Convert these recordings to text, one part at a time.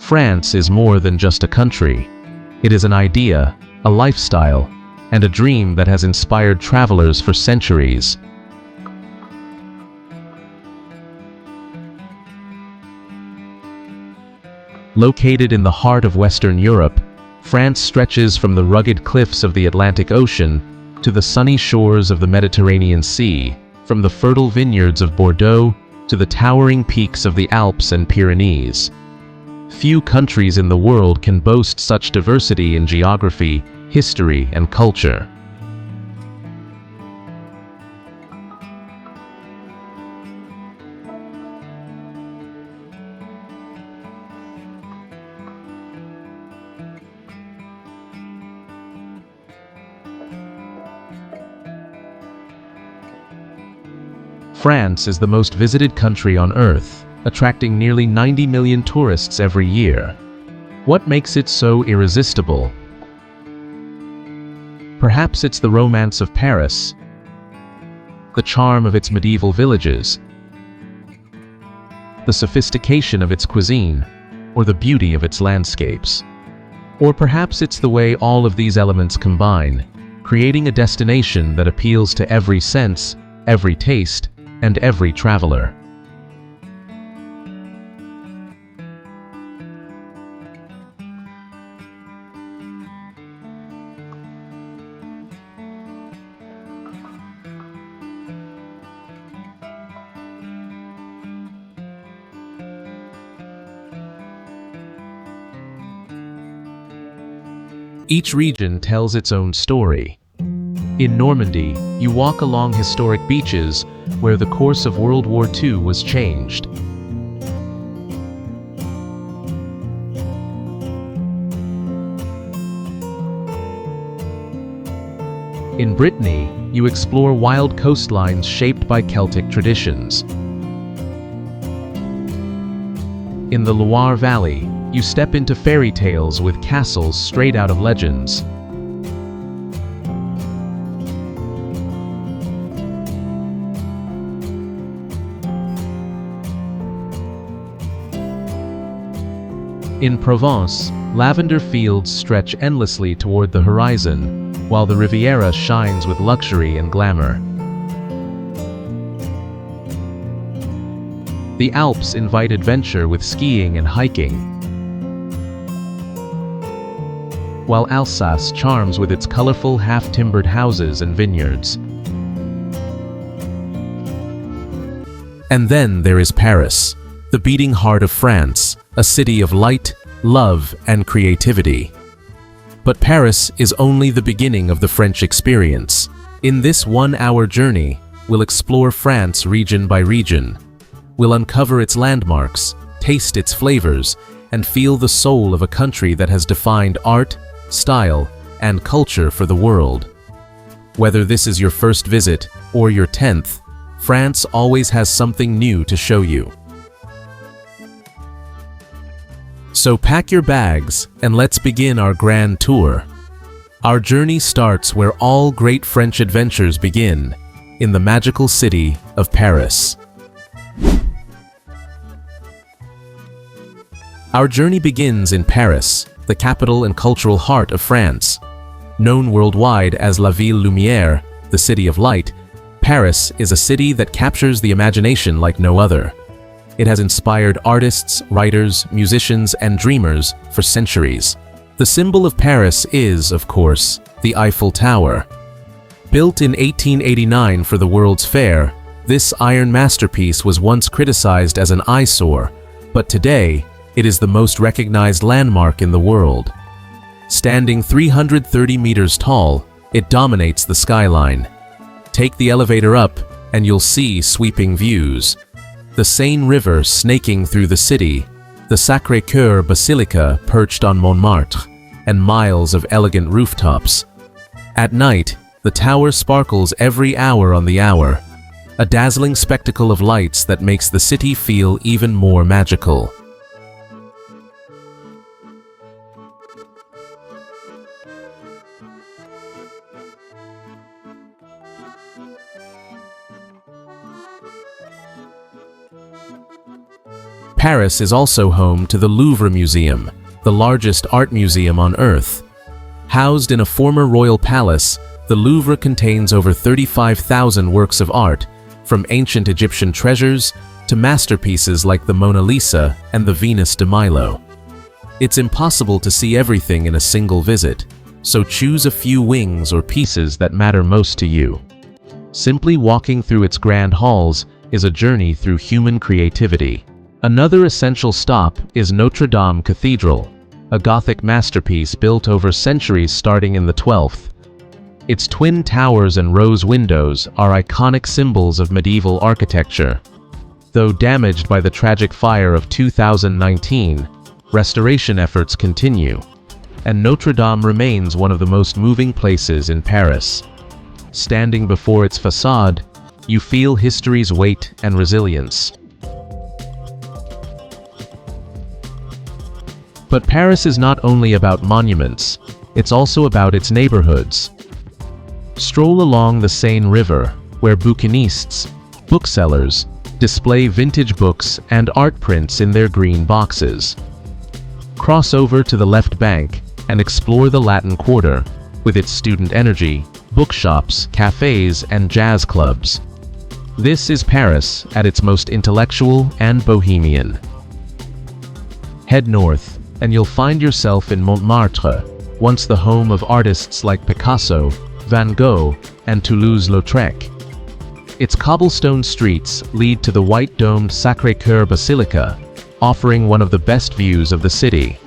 France is more than just a country. It is an idea, a lifestyle, and a dream that has inspired travelers for centuries. Located in the heart of Western Europe, France stretches from the rugged cliffs of the Atlantic Ocean to the sunny shores of the Mediterranean Sea, from the fertile vineyards of Bordeaux to the towering peaks of the Alps and Pyrenees. Few countries in the world can boast such diversity in geography, history, and culture. France is the most visited country on Earth, attracting nearly 90 million tourists every year. What makes it so irresistible? Perhaps it's the romance of Paris, the charm of its medieval villages, the sophistication of its cuisine, or the beauty of its landscapes. Or perhaps it's the way all of these elements combine, creating a destination that appeals to every sense, every taste, and every traveler. Each region tells its own story. In Normandy, you walk along historic beaches where the course of World War II was changed. In Brittany, you explore wild coastlines shaped by Celtic traditions. In the Loire Valley, you step into fairy tales with castles straight out of legends. In Provence, lavender fields stretch endlessly toward the horizon, while the Riviera shines with luxury and glamour. The Alps invite adventure with skiing and hiking, while Alsace charms with its colorful half-timbered houses and vineyards. And then there is Paris, the beating heart of France, a city of light, love, and creativity. But Paris is only the beginning of the French experience. In this one-hour journey, we'll explore France region by region. We'll uncover its landmarks, taste its flavors, and feel the soul of a country that has defined art, style, and culture for the world. Whether this is your first visit or your 10th, France always has something new to show you. So pack your bags and let's begin our grand tour. Our journey starts where all great French adventures begin, in the magical city of Paris. Our journey begins in Paris, the capital and cultural heart of France. Known worldwide as La Ville Lumière, the city of light, Paris is a city that captures the imagination like no other. It has inspired artists, writers, musicians, and dreamers for centuries. The symbol of Paris is, of course, the Eiffel Tower. Built in 1889 for the World's Fair, this iron masterpiece was once criticized as an eyesore, but today, it is the most recognized landmark in the world. Standing 330 meters tall, it dominates the skyline. Take the elevator up, and you'll see sweeping views. The Seine River snaking through the city, the Sacré-Cœur Basilica perched on Montmartre, and miles of elegant rooftops. At night, the tower sparkles every hour on the hour, a dazzling spectacle of lights that makes the city feel even more magical. Paris is also home to the Louvre Museum, the largest art museum on Earth. Housed in a former royal palace, the Louvre contains over 35,000 works of art, from ancient Egyptian treasures to masterpieces like the Mona Lisa and the Venus de Milo. It's impossible to see everything in a single visit, so choose a few wings or pieces that matter most to you. Simply walking through its grand halls is a journey through human creativity. Another essential stop is Notre-Dame Cathedral, a Gothic masterpiece built over centuries starting in the 12th. Its twin towers and rose windows are iconic symbols of medieval architecture. Though damaged by the tragic fire of 2019, restoration efforts continue, and Notre-Dame remains one of the most moving places in Paris. Standing before its facade, you feel history's weight and resilience. But Paris is not only about monuments, it's also about its neighborhoods. Stroll along the Seine River, where bouquinistes, booksellers, display vintage books and art prints in their green boxes. Cross over to the left bank and explore the Latin Quarter, with its student energy, bookshops, cafes, and jazz clubs. This is Paris at its most intellectual and bohemian. Head north, and you'll find yourself in Montmartre, once the home of artists like Picasso, Van Gogh, and Toulouse-Lautrec. Its cobblestone streets lead to the white-domed Sacré-Cœur Basilica, offering one of the best views of the city.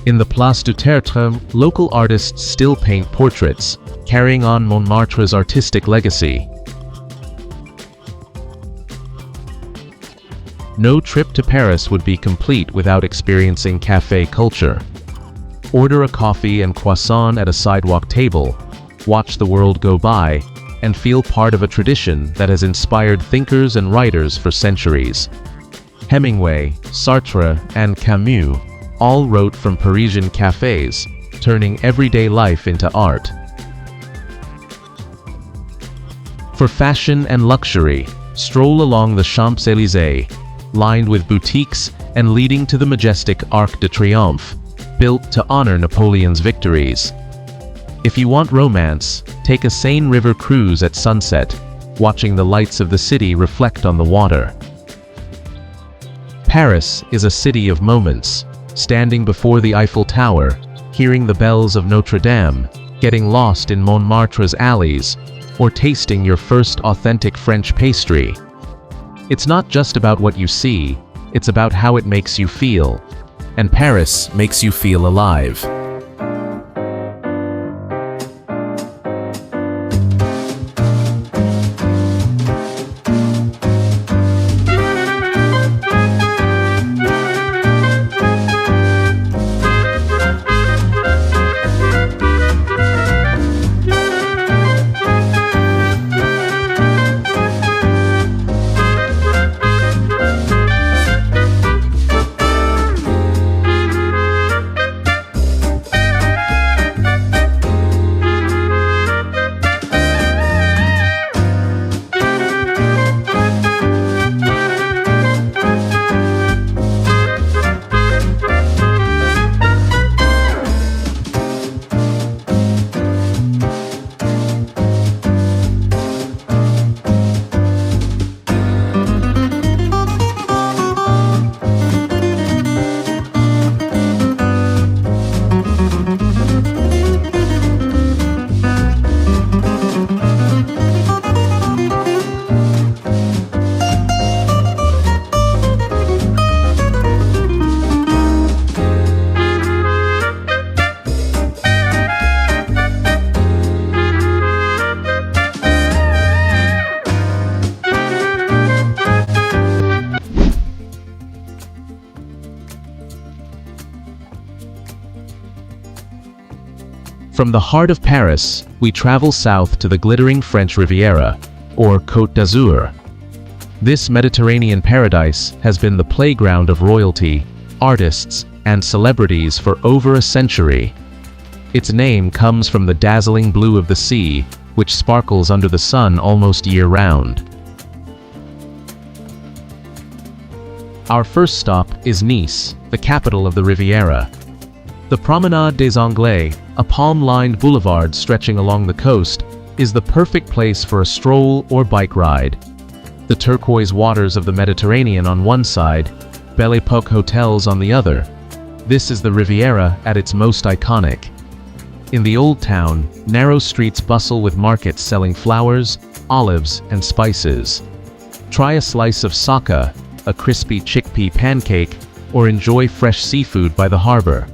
In the Place du Tertre, local artists still paint portraits, carrying on Montmartre's artistic legacy. No trip to Paris would be complete without experiencing café culture. Order a coffee and croissant at a sidewalk table, watch the world go by, and feel part of a tradition that has inspired thinkers and writers for centuries. Hemingway, Sartre, and Camus all wrote from Parisian cafes, turning everyday life into art. For fashion and luxury, stroll along the Champs-Élysées, lined with boutiques and leading to the majestic Arc de Triomphe, built to honor Napoleon's victories. If you want romance, take a Seine River cruise at sunset, watching the lights of the city reflect on the water. Paris is a city of moments, standing before the Eiffel Tower, hearing the bells of Notre-Dame, getting lost in Montmartre's alleys, or tasting your first authentic French pastry. It's not just about what you see, it's about how it makes you feel. And Paris makes you feel alive. From the heart of Paris, we travel south to the glittering French Riviera, or Côte d'Azur. This Mediterranean paradise has been the playground of royalty, artists, and celebrities for over a century. Its name comes from the dazzling blue of the sea, which sparkles under the sun almost year-round. Our first stop is Nice, the capital of the Riviera. The Promenade des Anglais, a palm-lined boulevard stretching along the coast, is the perfect place for a stroll or bike ride. The turquoise waters of the Mediterranean on one side, Belle Époque hotels on the other. This is the Riviera at its most iconic. In the old town, narrow streets bustle with markets selling flowers, olives, and spices. Try a slice of saka, a crispy chickpea pancake, or enjoy fresh seafood by the harbor.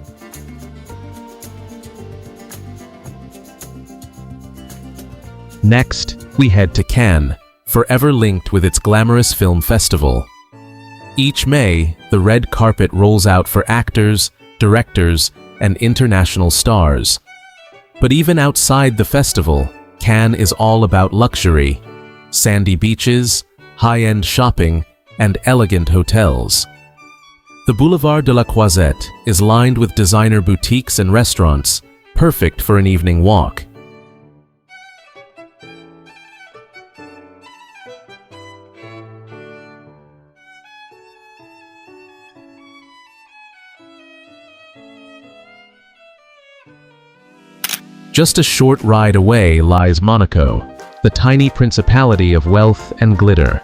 Next, we head to Cannes, forever linked with its glamorous film festival. Each May, the red carpet rolls out for actors, directors, and international stars. But even outside the festival, Cannes is all about luxury, sandy beaches, high-end shopping, and elegant hotels. The Boulevard de la Croisette is lined with designer boutiques and restaurants, perfect for an evening walk. Just a short ride away lies Monaco, the tiny principality of wealth and glitter.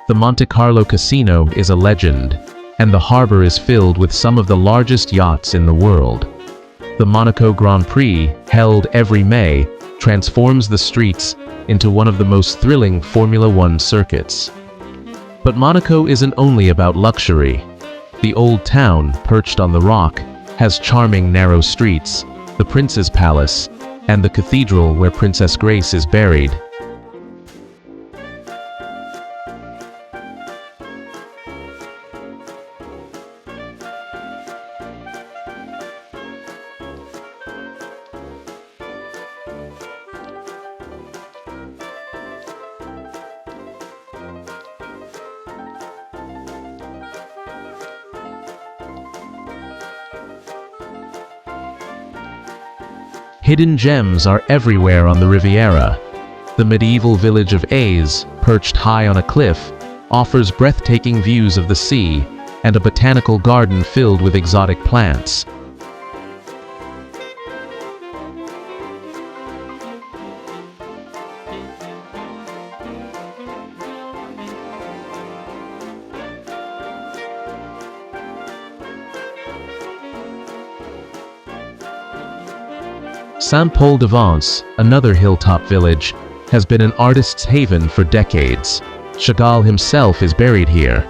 The Monte Carlo Casino is a legend, and the harbor is filled with some of the largest yachts in the world. The Monaco Grand Prix, held every May, transforms the streets into one of the most thrilling Formula One circuits. But Monaco isn't only about luxury. The old town, perched on the rock, has charming narrow streets, the Prince's Palace, and the cathedral where Princess Grace is buried. Hidden gems are everywhere on the Riviera. The medieval village of Aix, perched high on a cliff, offers breathtaking views of the sea and a botanical garden filled with exotic plants. Saint-Paul-de-Vence, another hilltop village, has been an artist's haven for decades. Chagall himself is buried here.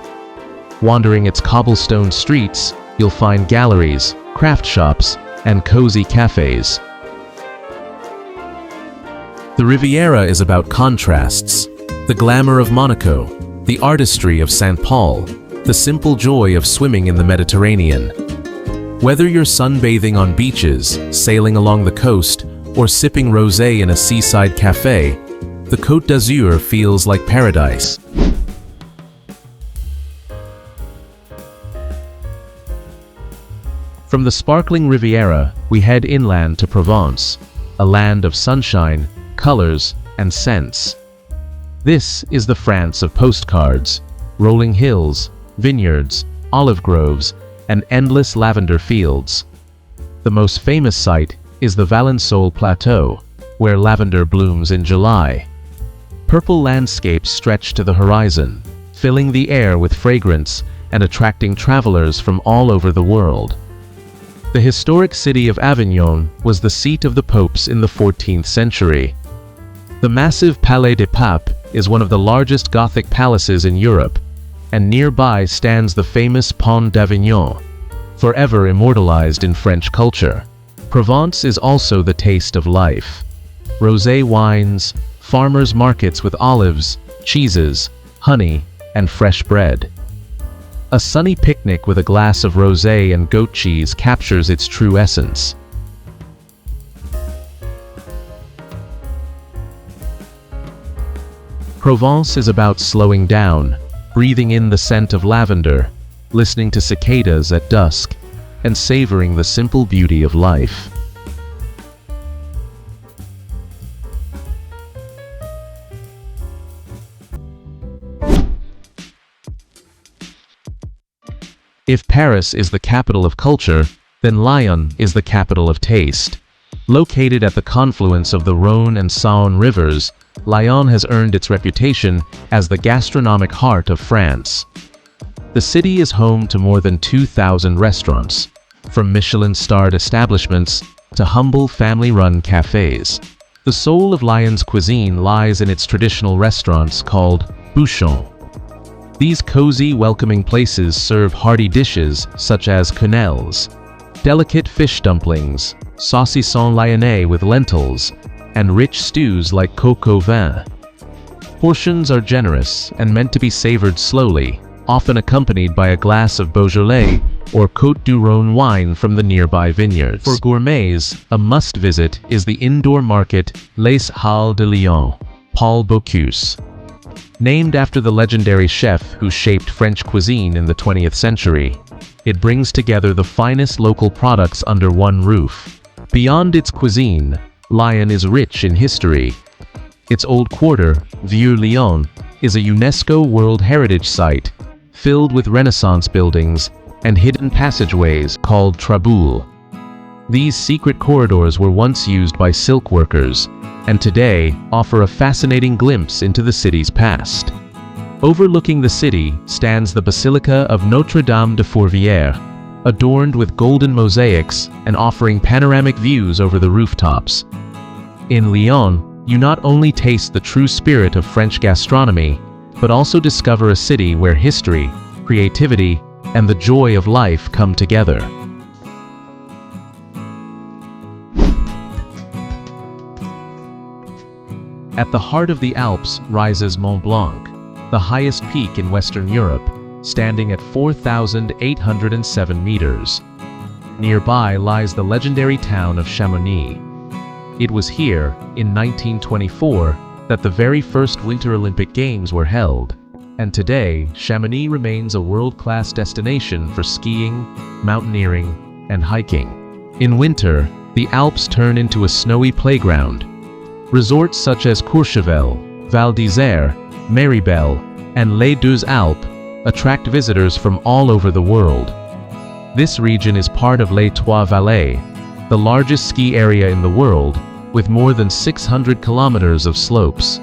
Wandering its cobblestone streets, you'll find galleries, craft shops, and cozy cafes. The Riviera is about contrasts. The glamour of Monaco, the artistry of St. Paul, the simple joy of swimming in the Mediterranean. Whether you're sunbathing on beaches, sailing along the coast, or sipping rosé in a seaside cafe, the Côte d'Azur feels like paradise. From the sparkling Riviera, we head inland to Provence, a land of sunshine, colors, and scents. This is the France of postcards, rolling hills, vineyards, olive groves, and endless lavender fields. The most famous site is the Valensole Plateau, where lavender blooms in July. Purple landscapes stretch to the horizon, filling the air with fragrance and attracting travelers from all over the world. The historic city of Avignon was the seat of the popes in the 14th century. The massive Palais des Papes is one of the largest Gothic palaces in Europe, and nearby stands the famous Pont d'Avignon, forever immortalized in French culture. Provence is also the taste of life. Rosé wines, farmers' markets with olives, cheeses, honey, and fresh bread. A sunny picnic with a glass of rosé and goat cheese captures its true essence. Provence is about slowing down, breathing in the scent of lavender, listening to cicadas at dusk, and savoring the simple beauty of life. If Paris is the capital of culture, then Lyon is the capital of taste. Located at the confluence of the Rhône and Saône rivers, Lyon has earned its reputation as the gastronomic heart of France. The city is home to more than 2,000 restaurants, from Michelin-starred establishments to humble family-run cafes. The soul of Lyon's cuisine lies in its traditional restaurants called bouchons. These cozy, welcoming places serve hearty dishes such as quenelles, delicate fish dumplings, saucisson lyonnais with lentils, and rich stews like coq au vin. Portions are generous and meant to be savored slowly, often accompanied by a glass of Beaujolais or Côte du Rhône wine from the nearby vineyards. For gourmets, a must-visit is the indoor market Les Halles de Lyon, Paul Bocuse. Named after the legendary chef who shaped French cuisine in the 20th century, it brings together the finest local products under one roof. Beyond its cuisine, Lyon is rich in history. Its old quarter, Vieux-Lyon, is a UNESCO World Heritage Site, filled with Renaissance buildings and hidden passageways called traboules. These secret corridors were once used by silk workers, and today offer a fascinating glimpse into the city's past. Overlooking the city stands the Basilica of Notre-Dame de Fourvière, adorned with golden mosaics and offering panoramic views over the rooftops. In Lyon, you not only taste the true spirit of French gastronomy, but also discover a city where history, creativity, and the joy of life come together. At the heart of the Alps rises Mont Blanc, the highest peak in Western Europe, standing at 4,807 meters. Nearby lies the legendary town of Chamonix. It was here, in 1924, that the very first Winter Olympic Games were held, and today Chamonix remains a world-class destination for skiing, mountaineering, and hiking. In winter, the Alps turn into a snowy playground. Resorts such as Courchevel, Val d'Isère, Méribel, and Les Deux Alpes attract visitors from all over the world. This region is part of Loire Valley, the largest ski area in the world, with more than 600 kilometers of slopes.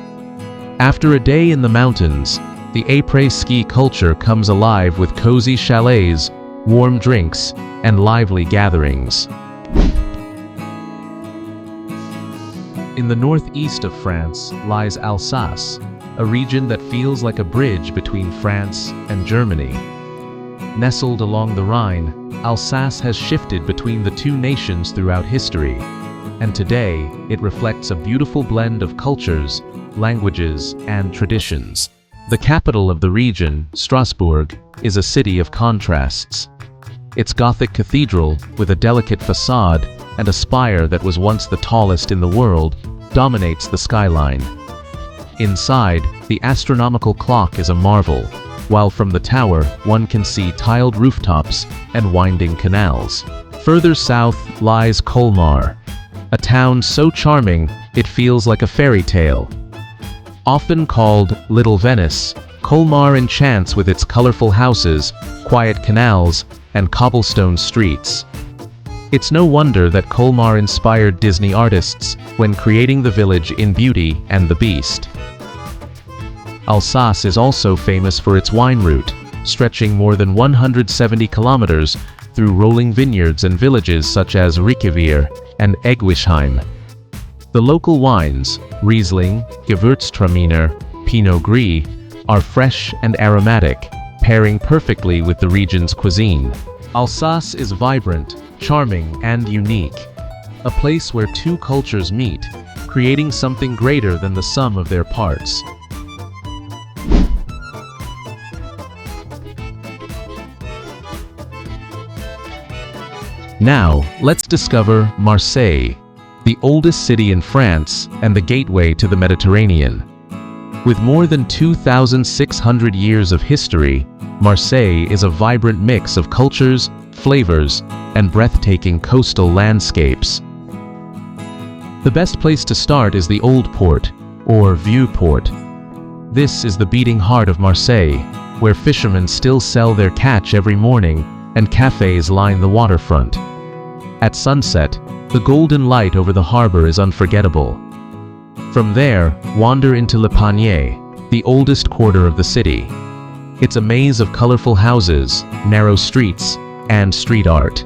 After a day in the mountains, the après-ski culture comes alive with cozy chalets, warm drinks, and lively gatherings. In the northeast of France lies Alsace, a region that feels like a bridge between France and Germany. Nestled along the Rhine, Alsace has shifted between the two nations throughout history, and today it reflects a beautiful blend of cultures, languages, and traditions. The capital of the region, Strasbourg, is a city of contrasts. Its Gothic cathedral, with a delicate facade and a spire that was once the tallest in the world, dominates the skyline. Inside, the astronomical clock is a marvel, while from the tower one can see tiled rooftops and winding canals. Further south lies Colmar, a town so charming it feels like a fairy tale. Often called Little Venice, Colmar enchants with its colorful houses, quiet canals, and cobblestone streets. It's no wonder that Colmar inspired Disney artists when creating the village in Beauty and the Beast. Alsace is also famous for its wine route, stretching more than 170 kilometers through rolling vineyards and villages such as Riquewihr and Eggwisheim. The local wines, Riesling, Gewürztraminer, Pinot Gris, are fresh and aromatic, pairing perfectly with the region's cuisine. Alsace is vibrant, charming, and unique, a place where two cultures meet, creating something greater than the sum of their parts. Now, let's discover Marseille, the oldest city in France and the gateway to the Mediterranean. With more than 2,600 years of history, Marseille is a vibrant mix of cultures, flavors, and breathtaking coastal landscapes. The best place to start is the Old Port, or Vieux Port. This is the beating heart of Marseille, where fishermen still sell their catch every morning and cafes line the waterfront. At sunset, the golden light over the harbor is unforgettable. From there, wander into Le Panier, the oldest quarter of the city. It's a maze of colorful houses, narrow streets, and street art.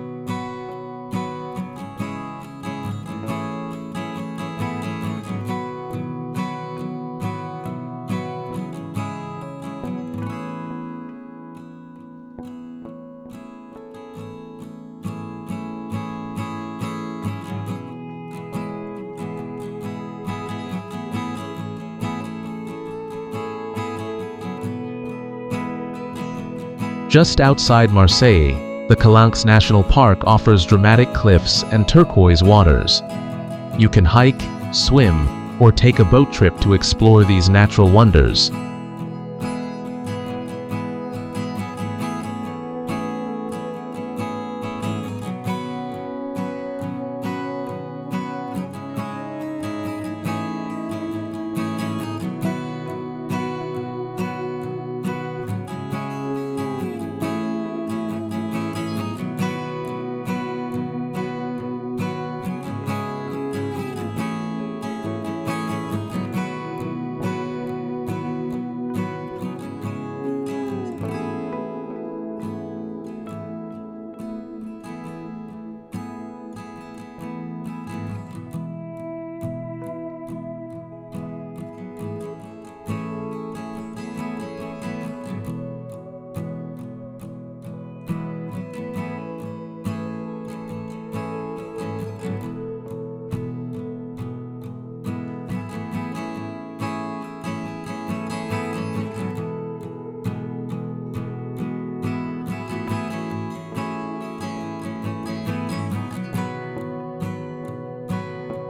Just outside Marseille, the Calanques National Park offers dramatic cliffs and turquoise waters. You can hike, swim, or take a boat trip to explore these natural wonders.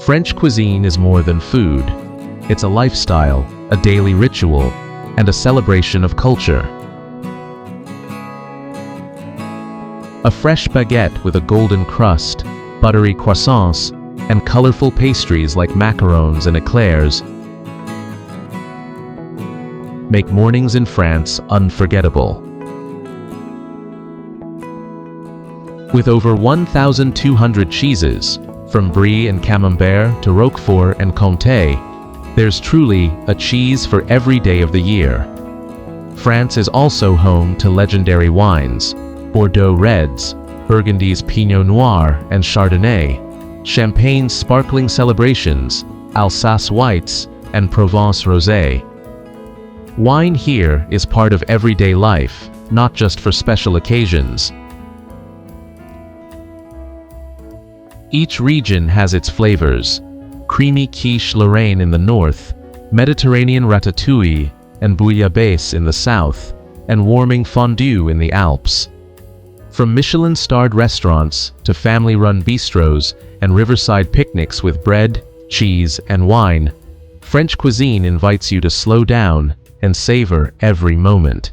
French cuisine is more than food. It's a lifestyle, a daily ritual, and a celebration of culture. A fresh baguette with a golden crust, buttery croissants, and colorful pastries like macarons and eclairs make mornings in France unforgettable. With over 1,200 cheeses, from Brie and Camembert to Roquefort and Comté, there's truly a cheese for every day of the year. France is also home to legendary wines, Bordeaux Reds, Burgundy's Pinot Noir and Chardonnay, Champagne's sparkling celebrations, Alsace Whites, and Provence Rosé. Wine here is part of everyday life, not just for special occasions. Each region has its flavors: creamy quiche Lorraine in the north, Mediterranean ratatouille and bouillabaisse in the south, and warming fondue in the Alps. From Michelin-starred restaurants to family-run bistros and riverside picnics with bread, cheese, and wine, French cuisine invites you to slow down and savor every moment.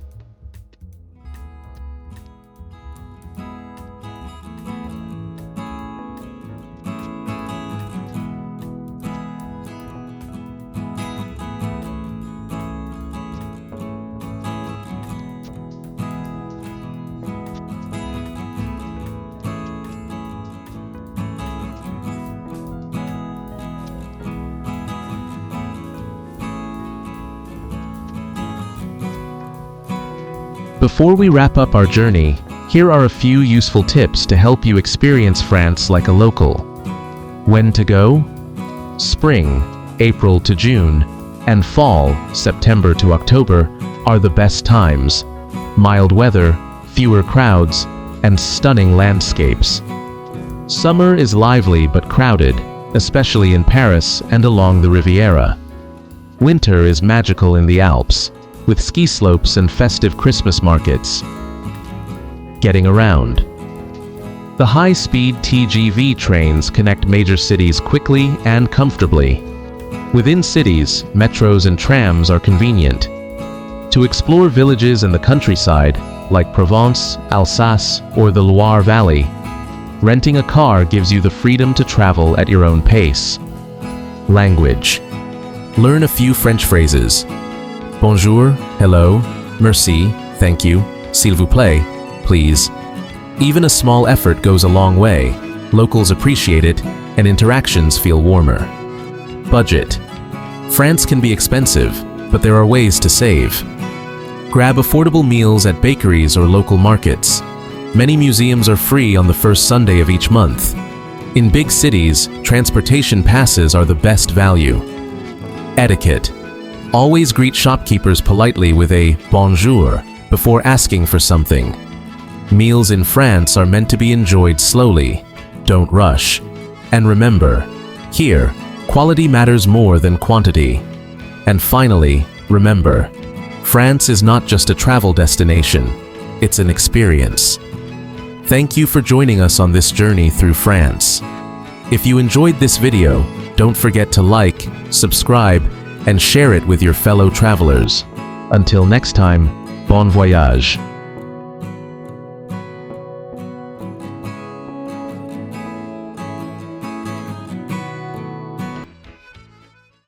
Before we wrap up our journey, here are a few useful tips to help you experience France like a local. When to go? Spring, April to June, and fall, September to October, are the best times. Mild weather, fewer crowds, and stunning landscapes. Summer is lively but crowded, especially in Paris and along the Riviera. Winter is magical in the Alps, with ski slopes and festive Christmas markets. Getting around. The high-speed TGV trains connect major cities quickly and comfortably. Within cities, metros and trams are convenient. To explore villages in the countryside, like Provence, Alsace, or the Loire Valley, renting a car gives you the freedom to travel at your own pace. Language. Learn a few French phrases. Bonjour, hello, merci, thank you, s'il vous plaît, please. Even a small effort goes a long way. Locals appreciate it, and interactions feel warmer. Budget. France can be expensive, but there are ways to save. Grab affordable meals at bakeries or local markets. Many museums are free on the first Sunday of each month. In big cities, transportation passes are the best value. Etiquette. Always greet shopkeepers politely with a bonjour before asking for something. Meals in France are meant to be enjoyed slowly. Don't rush. And remember, here, quality matters more than quantity. And finally, remember, France is not just a travel destination, it's an experience. Thank you for joining us on this journey through France. If you enjoyed this video, don't forget to like, subscribe, and share it with your fellow travelers. Until next time, bon voyage.